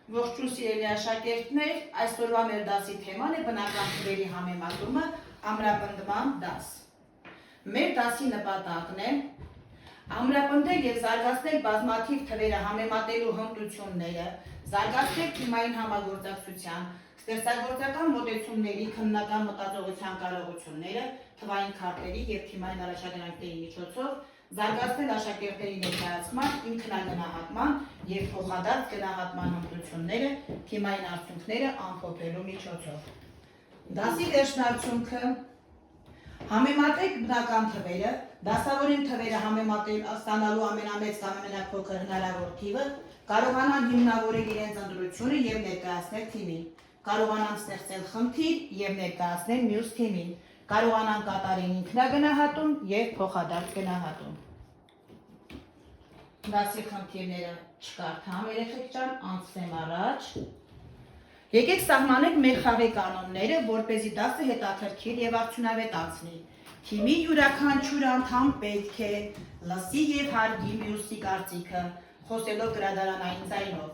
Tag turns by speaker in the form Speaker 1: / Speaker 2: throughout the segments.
Speaker 1: Ողջույն սիրելի աշակերտներ, այսօրվա մեր դասի թեման է բնական թվերի համեմատումը, ամրապնդման դաս։ Մեր դասի նպատակն է ամրապնդել եւ զարգացնել բազմաթիվ թվերը համեմատելու հմտությունները, զարգացնել թիմային համագործակցության, ստեղծագործական մոտեցումների, քննական մտածողության կարողությունները, թվային քարտերի եւ թիմային առաջադրանքների միջոցով, զարգացնել աշակերտների ներկայացման, ինքնագնահատման եւ փոխադարձ գնահատման հմտությունները, թիմային արդյունքները ամփոփելու միջոցով։ Դասի վերջնարդյունքը համեմատեք բնական թվերը, դասավորին թվերը համեմատել ստանալու ամենամեծ կամ ամենափոքր հնարավոր թիվը, կարողանան հիմնավորել իրենց ընտրությունը եւ ներկայացնել թիմին, կարողանան ստեղծել խնդիր եւ ներկայացնել մյուս թիմին, կարողանան կատարել ինքնագնահատում եւ փոխադարձ գնահատում։ Դասի խնդիրները չկարդամ երեխեք ջան, անցնեմ առաջ։ Եկեք սահմանենք մեր խաղի կանոնները, որպեսզի դասը հետաքրքիր եւ արդյունավետ անցնի։ Թիմի յուրաքանչյուր անդամ պետք է լսի եւ հարգի մյուսի կարծիքը, խոսելով գրադարանային ձայնով,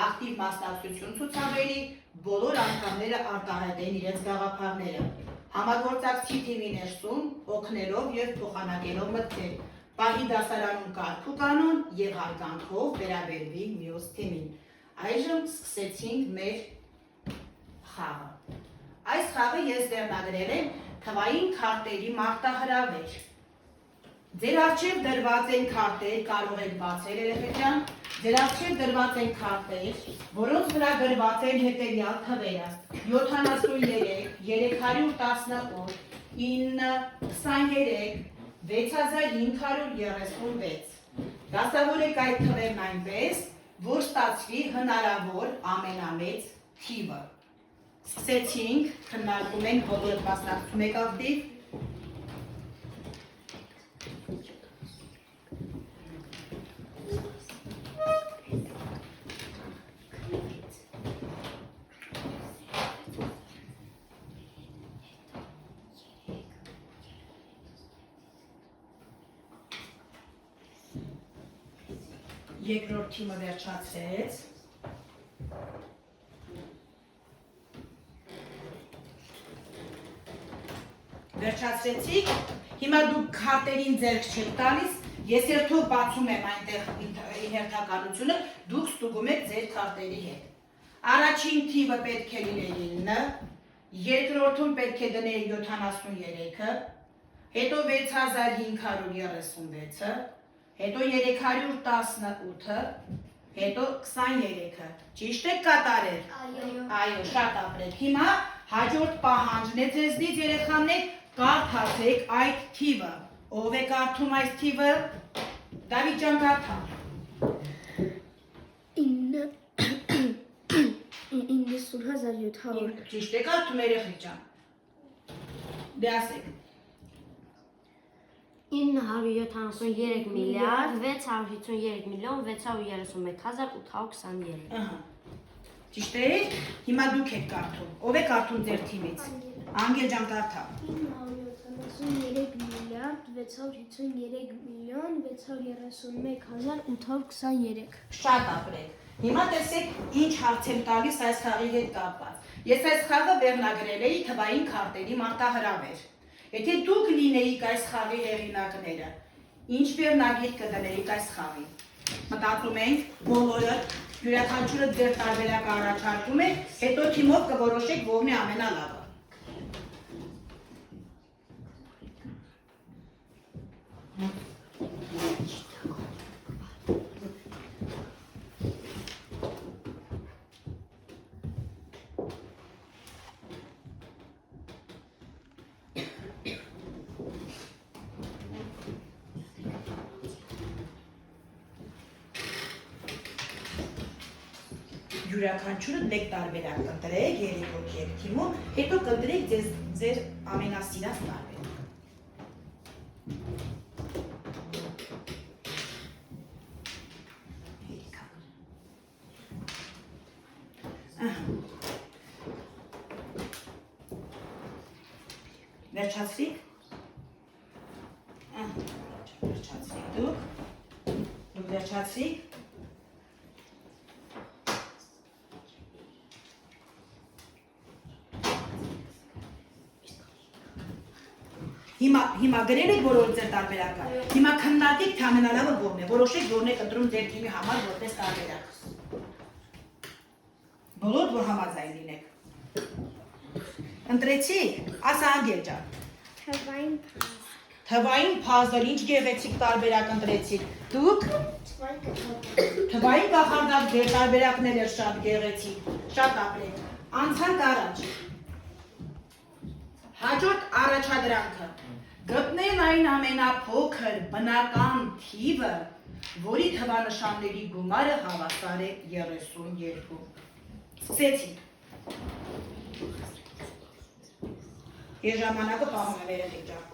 Speaker 1: ակտիվ մասնակցություն ցուցաբերի, բոլոր անդամները արտահայտեն իրենց գաղափարները, համագործակցի թիմի ներսում, օգնելով եւ փոխանակելով մտքեր, պահի դասարանում կարգ ու կանոն եւ հարգանքով վերաբերվի մյուս թիմին։ Այժմ սկսեցինք մեր խաղը։ Այս խաղը ես վերնագրել եմ թվային քարտերի մարտահրավեր։ Ձեր առջև դրված են քարտեր, կարող եք բացել երեխեք ջան։ Ձեր առջև դրված են քարտեր, որոնց վրա գրված են հետևյալ թվերը՝ 73, 318, 9, 23, 6536։ Դասավորեք այդ թվերն այնպես, որ ստացվի հնարավոր ամենամեծ թիվը։ Սկսեցինք, քննարկում ենք, բոլորը մասնակցում եք ակտիվ։ Երկրորդ թիմը վերջացրեց։ Վերջացրեցիք, հիմա դուք քարտերին ձեռք չեք տալիս, ես երթով բացում եմ այնտեղ հերթականությունը, դուք ստուգում եք ձեր քարտերի հետ։ Առաջին թիվը պետք է լիներ 9, երկրորդում պետք է դնել 73-ը, հետո 6536-ը, հետո 318-ը, հետո 23-ը, ճիշտ եք կատարել։ Այո, շատ ապրեք։ Հիմա հաջորդ պահանջն է ձեզնից երեխաներ, կարդացեք այդ թիվը։ Ով է կարդում այս թիվը։ Դավիթ ջան կարդա։
Speaker 2: 90700։
Speaker 1: Ճիշտ է կարդում երեխեք ջան։ Դե ասեք։
Speaker 2: 973 միլիարդ 653 միլիոն 631,823։
Speaker 1: Ահա։ Ճիշտ է։ Հիմա դուք եք կարդում։ Ով է կարդում ձեր թիմից։ Անգել ջան կարդա։
Speaker 2: 973 միլիարդ 653 միլիոն 631,823։
Speaker 1: Շատ ապրեք։ Հիմա տեսեք ինչ հարց եմ տալիս այս խաղի հետ կապված։ Ես այս խաղը վերնագրել էի թվային քարտերի մարտահրավեր։ Եթե դուք լինեիք այս խաղի հեղինակները, ինչ վերնագիր կդնեիք այս խաղին։ Մտածում ենք, բոլորը յուրաքանչյուրը ձեր տարբերակը առաջարկում եք, հետո թիմով կորոշեք որն է ամենալավը։ Յուրաքանչյուրը մեկ տարբերակ կընտրեք, 3 հոգի եք թիմում, հետո կընտրեք ձեր ամենասիրած տարբերակը։ Վերջացրիք։ Վերջացրիք դուք վերջացրիք։ Հիմա գրել եք բոլոր ձեր տարբերակը։ Հիմա քննարկեք թե ամենալավը որն է։ Որոշեք որն եք ընտրում ձեր թիմի համար որպես տարբերակ։ Բոլոր որ համաձայն լինեք։ Ընտրեցիք, ասա Անգել ջան։ Թվային puzzle, ինչ գեղեցիկ տարբերակ ընտրեցիք։ Դուք թվային կախարդակ ձեր տարբերակներ էր շատ գեղեցիկ, շատ ապրեք։ Անցանք առաջ։ Հաջորդ առաջադրանքը։ Գտնեն այն ամենափոքր բնական թիվը, որի թվանշանների գումարը հավասար է 32։ Սկսեցինք։ Ես ժամանակը պահում եմ երեք ջան։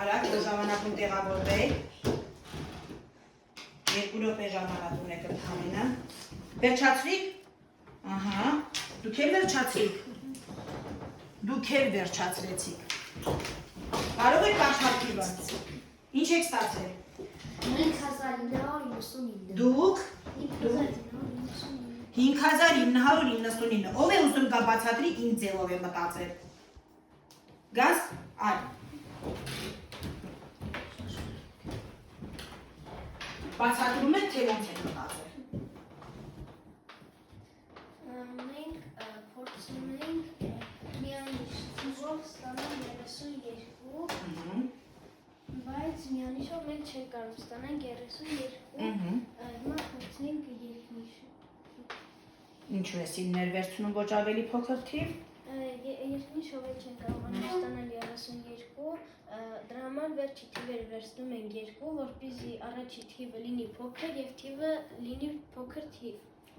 Speaker 1: Արագ ժամանակում տեղավորվեք։ 2 րոպե ժամանակ ունեք ընդհանրապես։ Վերջացրիք։ Ահա, դուք էլ վերջացրեցիք։ Կարող եք աշխատիվը։ Ինչ եք ստացել։
Speaker 2: 5999։
Speaker 1: Դուք 5999։ Ով է ուզում կա բացատրի ինչ ձևով է մտածել։ Գազ, այլ։ Բացատրում եք թե ոնց եք մտածել։
Speaker 2: Մենք փորձում ենք միանիշ թիվով ստանալ 32, բայց միանիշով մենք չենք կարող ստանալ 32, հիմա փորձենք երկնիշը։
Speaker 1: Ինչու ես 9-ներ վերցնում ոչ ավելի փոքր թիվ։
Speaker 2: Երկնիշով չենք կարողանում ստանալ 32, դրա համար վերջի թիվերը վերցնում ենք 2, որպեսզի առաջի թիվը լինի փոքր եւ թիվը լինի փոքր թիվ։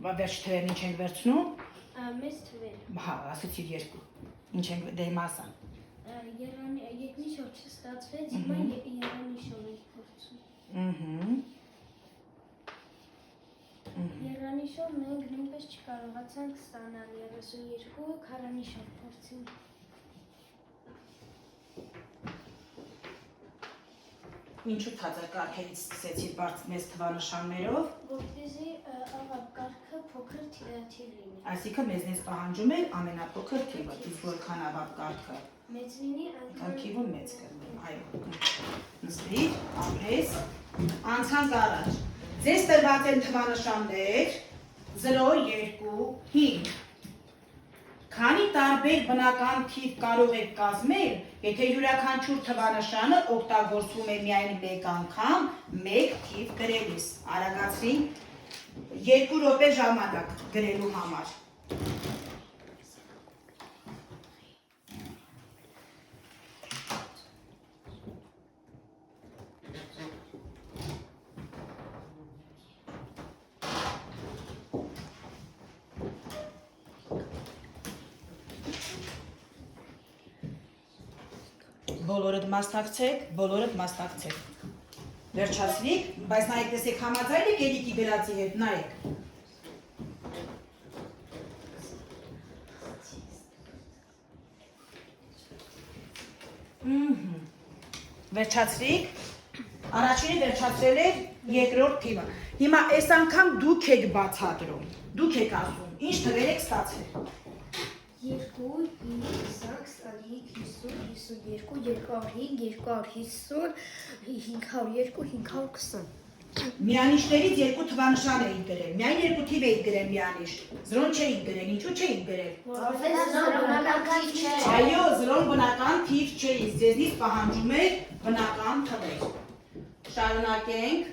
Speaker 1: Բա վերջ թվերն ինչ ենք վերցնում։
Speaker 2: Մեծ թվեր։
Speaker 1: Հա, ասեցի 2։ Ինչ ենք դե մասա։
Speaker 2: Երկնիշով չստացվեց, հիմա երանիշով ենք փորձում։ Երանիշով մենք նույնպես չկարողացանք ստանալ 32, քառանիշով փորձենք։
Speaker 1: Ինչու թաձակարգերից սկսեցի բարդ մեծ թվանշաններով։
Speaker 2: Որպեսզի ավագ կարգը փոքր թիվ լինի։
Speaker 1: Այսինքն մեզնից պահանջում է ամենափոքր թիվը, իսկ որքան ավագ կարգը
Speaker 2: Մեծ լինի,
Speaker 1: այնքան թիվը մեծ կլինի։ Այո։ Նստիր, ապրես, անցանք առաջ։ Ձեզ տրված են թվանշաններ 0, 2, 5։ Քանի տարբեր բնական թիվ կարող եք կազմել, եթե յուրաքանչյուր թվանշանը օգտագործվում է միայն մեկ անգամ, մեկ թիվ գրելիս։ Արագացրին 2 րոպե ժամանակ գրելու համար։ Բոլորդ մասնակցեք։ Վերջացրիք, բայց նայեք տեսեք համաձայն եք Էրիկի գրածի հետ, նայեք։ Վերջացրիք, առաջինը վերջացրել եք երկրորդ թիվը։ Հիմա այս անգամ դուք եք բացատրում, դուք եք ասում, ինչ թվեր եք ստացել։
Speaker 2: 2, 5, 20, 50, 52, 205, 250, 502, 520։
Speaker 1: Միանիշներից երկու թվանշան էիք գրել, միայն երկու թիվ էիք գրել միանիշ, զրոն չէիք գրել, ինչու չէիք գրել։ Այո, զրոն բնական թիվ չէ, իսկ ձեզնից պահանջում է բնական թվեր։ Շարունակենք։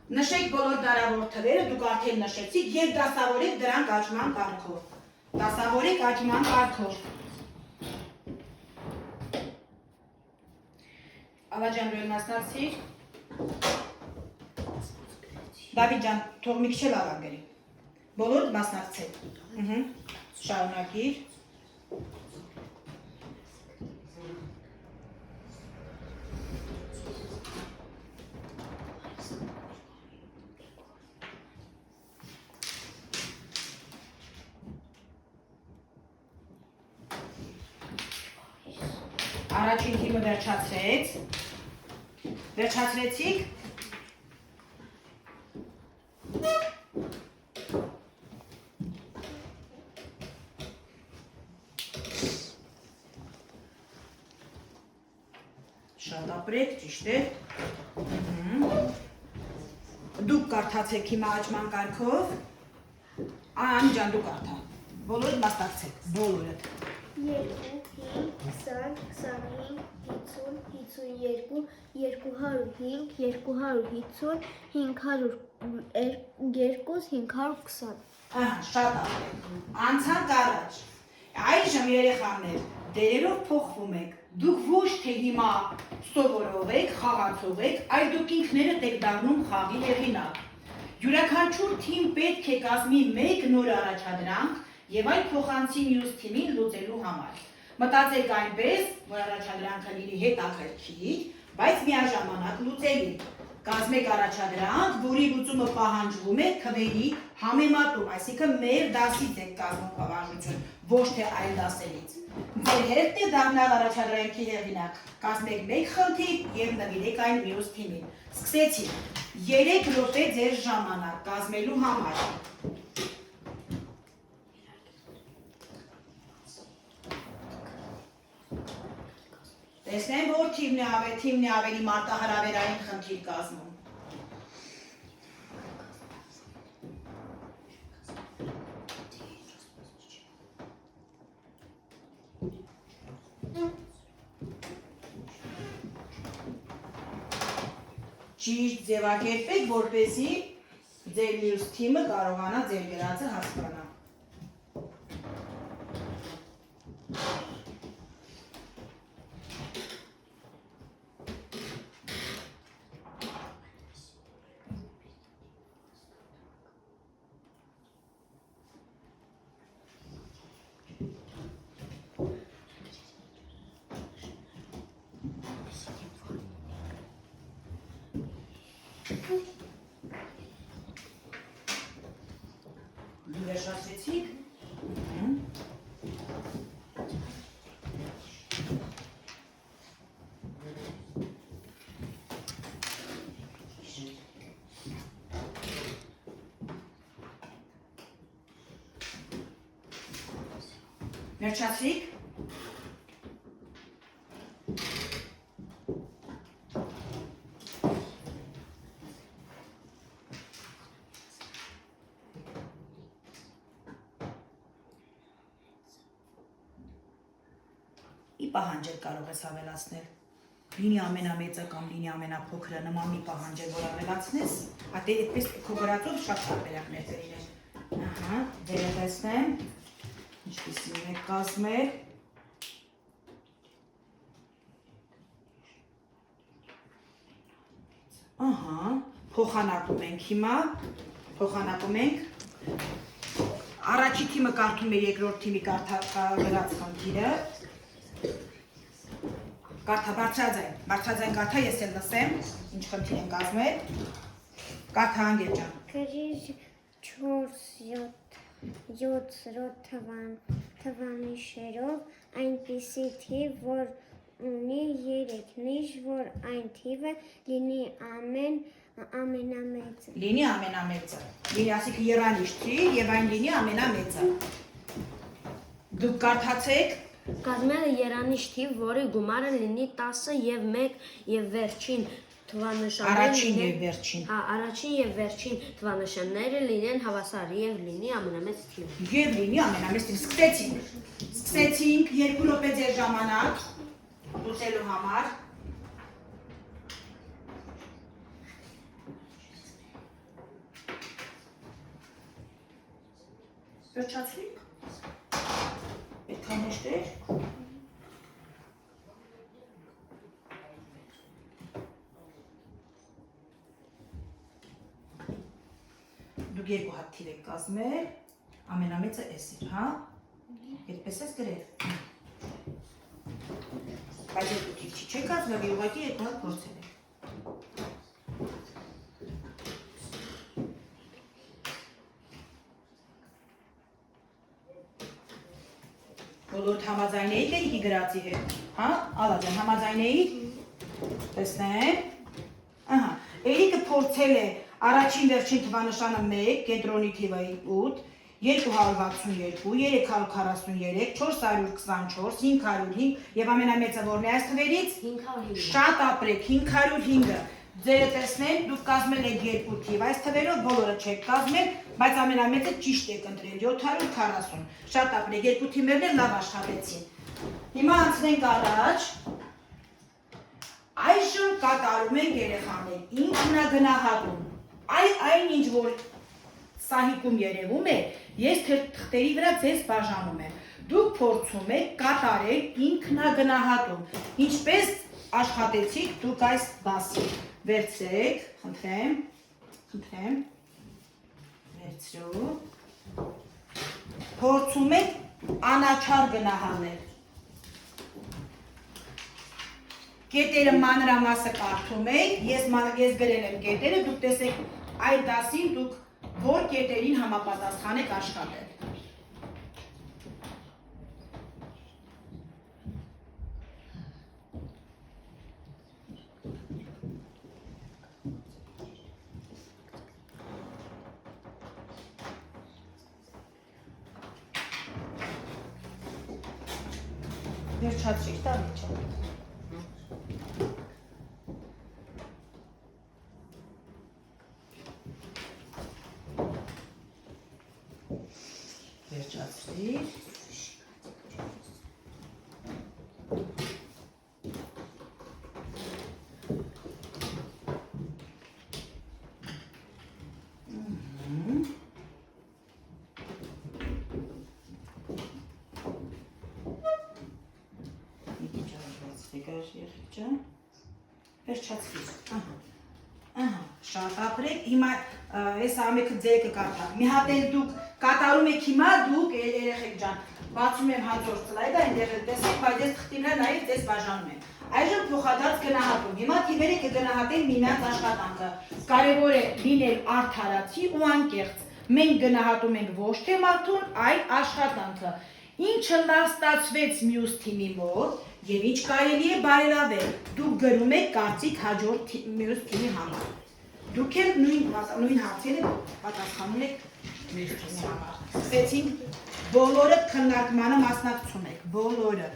Speaker 1: Նշեք բոլոր դարավոր թվերը, դուք արդեն նշեցիք և դասավորեք դրանք աճման կարգով։ Դասավորեք աճման կարգով։ Ալաջան ռոյլ մասնացիր։ Դավիթ ջան, թող մի քիչ էլ արագ գրի։ Բոլորդ մասնակցեք։ Շարունակիր։ Առաջին թիմը վերջացրեց։ Վերջացրեցիք։ Շատ ապրեք, ճիշտ է։ Դուք կարդացեք հիմա աճման կարգով։ Անի ջան, դու կարդա։ Բոլորը մասնակցեք, բոլորը։
Speaker 2: 2, 5, 20, 25, 50, 52, 205, 250, 502, 520։
Speaker 1: Ահա, շատ ապրեք։ Անցանք առաջ։ Այժմ երեխաներ, դերերով փոխվում եք։ Դուք ոչ թե հիմա սովորող եք, խաղացող եք, այլ դուք ինքներդ եք դառնում խաղի հեղինակ։ Յուրաքանչյուր թիմ պետք է կազմի մեկ նոր առաջադրանք եւ այդ փոխանցի մյուս թիմին լուծելու համար։ Մտածեք այնպես, որ առաջադրանքը լինի հետաքրքիր, բայց միաժամանակ լուծելի։ Կազմեք առաջադրանք, որի լուծումը պահանջվում է քվերի համեմատում, այսինքն մեր դասից եք կազմում պահանջություն, ոչ թե այլ դասերից։ Ձեր հերթն է դառնալ առաջադրանքի հեղինակ։ Կազմեք մեկ խնդիր եւ նվիրեք այն մյուս թիմին։ Սկսեցինք։ 3 րոպե ձեր ժամանակ կազմելու համար։ Տեսնեմ, որ թիմն է ավելի մարտահրավերային խնդիր կազմում։ Ճիշտ ձևակերպեք, որպեսզի ձեր մյուս թիմը կարողանա ձեր գրածը հասկանալ։ Վերջացրեցիք։ Վերջացրիք։ Ի պահանջել կարող ես ավելացնել։ Լինի ամենամեծը կամ լինի ամենափոքրը, նման մի պահանջ է, որ ավելացնես, այդպես քո գրածով շատ տարբերակներ կլինեն։ Ահա, դերը տեսնեմ, ինչպեսին եք կազմել։ Ահա, փոխանակում ենք հիմա, փոխանակում ենք։ Առաջի թիմը կարդում է երկրորդ թիմի գրած խնդիրը։ Կարդա, բարձրաձայն կարդա, ես էլ լսեմ, ինչ խնդիր են կազմել։ Կարդա Անգել ջան։
Speaker 2: Գրիժ 4-7 թվանիշերով այնպիսի թիվ, որ ունի 3 նիշ, որ այն թիվը լինի ամենամեծը։
Speaker 1: Լինի ամենամեծը։ Լինի ասիք երանիշ թիվ եւ այն լինի ամենամեծը։ Դուք կարդացեք։
Speaker 3: Կազմել է երանիշ թիվ, որի գումարը լինի 10 եւ 1 եւ վերջին թվանշանները
Speaker 1: Առաջին եւ վերջին։
Speaker 3: Հա, առաջին եւ վերջին թվանշանները լինեն հավասար եւ լինի ամենամեծ թիվ։
Speaker 1: Եվ լինի ամենամեծ թիվ։ Սկսեցինք 2 րոպե ձեր ժամանակ լուծելու համար։ Վերջացրիք։ Այդքան հեշտ էր։ Դուք 2 հատ թիվ եք կազմել, ամենամեծը էս էր, հա։ Այդպես ես գրել։ Բայց երկու թիվ չի չեք կազմել, ուղղակի 2 հատ փորձել եք։ Բոլորդ համաձայնեիք Երիկի գրածի հետ, հա, Ալա ջան, համաձայնեիք, տեսնեմ, ահա, Երիկը փորձել է առաջին վերջին թվանշանը 1, կենտրոնի թիվը 8, 262, 343, 424, 505 և ամենամեծը որն է այս թվերից,
Speaker 3: 505
Speaker 1: շատ ապրեք, 505-ը, ձերը տեսնեն, դուք կազմել եք 2 թիվ, այս թվերով բոլորը չեք կազմել, բայց ամենամեծը ճիշտ եք ընտրել, 740, շատ ապրեք, 2 թիմերն էլ լավ աշխատեցին, հիմա անցնենք առաջ, այժմ կատարում են երեխաներ, ինքնագնահատում, այն ինչ որ սահիկում երևում է, ես թղթերի վրա ձեզ բաժանում եմ, դուք փորձում եք կատարել ինքնագնահատում, ինչպես աշխատեցիք դուք այս դասին, վերցրեք, խնդրեմ, վերցրու, փորձում եք անաչառ գնահատել, կետերը մանրամասը կարդում եք, ես գրել եմ կետերը, դուք տեսեք այդ դասին դուք որ կետերին համապատասխան եք աշխատել։ Վերջացրիք, դա վերջացրիք։ Վերջացրիք։ Վերջացրիք, շատ ապրեք, հիմա ես ամեքը ձերը կկարդակ, մի հատ էլ դուք կատարում եք հիմա, դուք երեխեք ջան, բացում եմ հաջորդ սլայդը, այնտեղ էլ տեսեք, բայց ես թղթի վրա նաև ձեզ բաժանում եմ, այժմ փոխադարձ գնահատում, հիմա թիվերը կգնահատեն միմյանց աշխատանքը, կարևոր է լինել արդարացի ու անկեղծ, մենք գնահատում ենք ոչ թե մարդուն, այլ աշխատանքը, ինչը լավ ստացվեց մյուս թիմի մոտ, և ինչ կարելի է բարելավել, դուք գրում եք կարծիք հաջորդ մյուս թիմի համար, դուք էլ նույն հարցերը պատասխանում եք մյուս թիմի համար, սկսեցինք բոլորը քննարկմանը մասնակցում եք, բոլորը,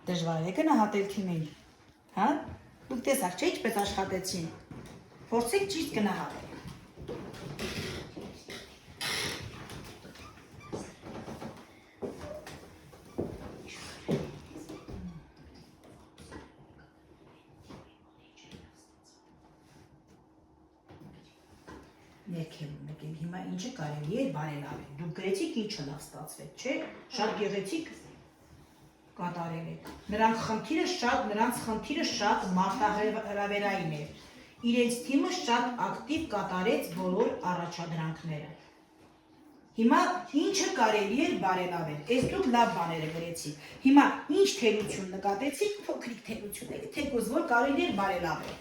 Speaker 1: դժվար է գնահատել թիմին, հա, դուք տեսակ չէ ինչպես աշխատեցին, փորձեք ճիշտ գնահատել, ներքևում եք, հիմա ինչը կարելի է բարելավել, դուք գրեցիք ինչը լավ ստացվեց, չէ, շատ գեղեցիկ կատարել եք, նրանց խնդիրը շատ մարտահրավերային էր, իրենց թիմը շատ ակտիվ կատարեց բոլոր առաջադրանքները, հիմա ինչը կարելի էր բարելավել, ես դուք լավ բաները գրեցիք, հիմա ինչ թերություն նկատեցիք, փոքրիկ թերություն եք, թեկուզ որ կարելի էր բարելավել,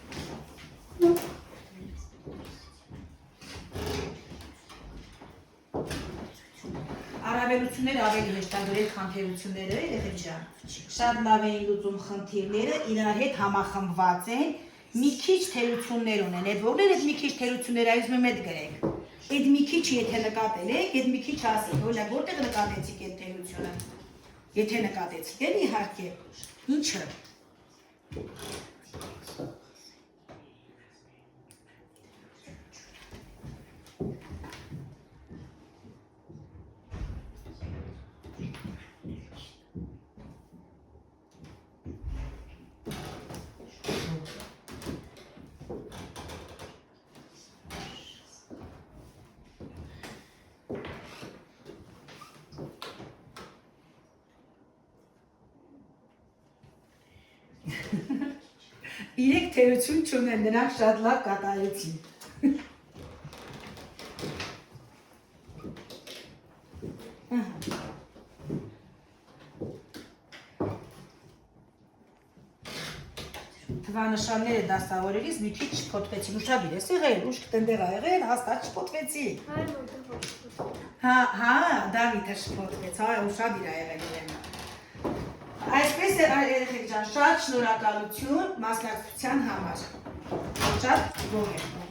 Speaker 1: Առավելությունները ավելի հեշտագրել քան թերությունները, երեխեք ջան։ Շատ լավ էին լուծում խնդիրները, իրար հետ համախմբված են, մի քիչ թերություններ ունեն։ Այդ որներ այդ մի քիչ թերությունները այս մեմ հետ գրեք։ Այդ մի քիչ եթե նկատել եք, այդ մի քիչ ասեք, օրինակ որտեղ նկատեցիք այդ թերությունը։ Եթե նկատեցիք, էլ իհարկե։ Ինչը։ Իրեք թերություն չունեն, նրանք շատ լավ կատարեցին։ Թվանշանները դասավորելիս մի քիչ չփոթվեցին, ուշադիր ես եղել, ուշք տնդեղ ա եղել, հաստատ չփոթվեցին։
Speaker 2: Հայր որտեղ ոչ։
Speaker 1: Հա, Դավիթը շփոթվեց, հա, ուշադիր ա եղել իրեն։ Այսպես է, երեխեք ջան, շատ շնորհակալություն մասնակցության համար։ Շատ գոհ եմ։